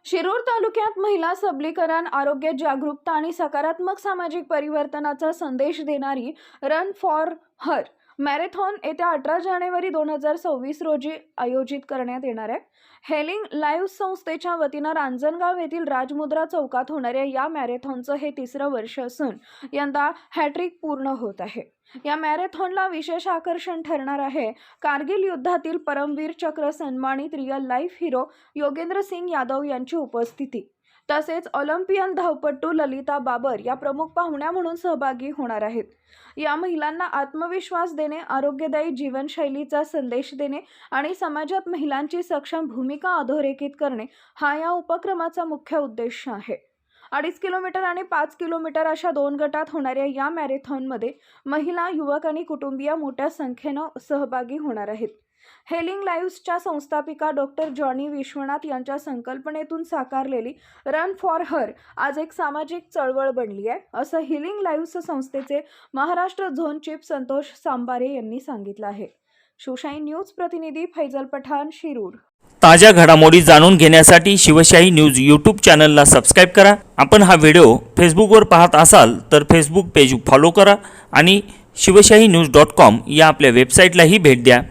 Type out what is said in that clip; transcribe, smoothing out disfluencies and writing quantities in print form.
शिरूर तालुक्यात महिला सबलीकरण, आरोग्य जागरूकता आणि सकारात्मक सामाजिक परिवर्तनाचा संदेश देणारी रन फॉर हर मॅरेथॉन येत्या 18 जानेवारी 2026 रोजी आयोजित करण्यात येणार आहे। हेलिंग लाईव्ह संस्थेच्या वतीनं रांजणगाव येथील राजमुद्रा चौकात होणाऱ्या या मॅरेथॉनचं हे तिसरं वर्ष असून यंदा हॅट्रिक पूर्ण होत आहे। या मॅरेथॉनला विशेष आकर्षण ठरणार आहे कारगिल युद्धातील परमवीर चक्र सन्मानित real life hero Yogendra Singh Yadav यांची उपस्थिती। तसेच ऑलिम्पियन धावपटू ललिता बाबर या प्रमुख पाहुण्या म्हणून सहभागी होणार आहेत। या महिलांना आत्मविश्वास देणे, आरोग्यदायी जीवनशैलीचा संदेश देणे आणि समाजात महिलांची सक्षम भूमिका अधोरेखित करणे हा या उपक्रमाचा मुख्य उद्देश आहे। 2.5 किलोमीटर आणि 5 किलोमीटर अशा 2 गटात होणाऱ्या या मॅरेथॉनमध्ये महिला, युवक आणि कुटुंबीय मोठ्या संख्येने सहभागी होणार आहेत। हेलिंग लाईव्हच्या संस्थापिका डॉक्टर जॉनी विश्वनाथ यांच्या संकल्पनेतून साकारलेली रन फॉर हर आज एक सामाजिक चळवळ बनली आहे, असं हेलिंग लाईव्ह संस्थेचे महाराष्ट्र झोन चीफ संतोष सांबारे यांनी सांगितलं आहे। शिवशाही न्यूज प्रतिनिधी फैजल पठाण, शिरूर। ताज्या घडामोडी जाणून घेण्यासाठी शिवशाही न्यूज यूट्यूब चॅनलला सबस्क्राइब करा। आपण हा व्हिडिओ फेसबुकवर पाहत असाल तर फेसबुक पेज फॉलो करा आणि शिवशाही न्यूज.com या आपल्या वेबसाईटलाही भेट द्या।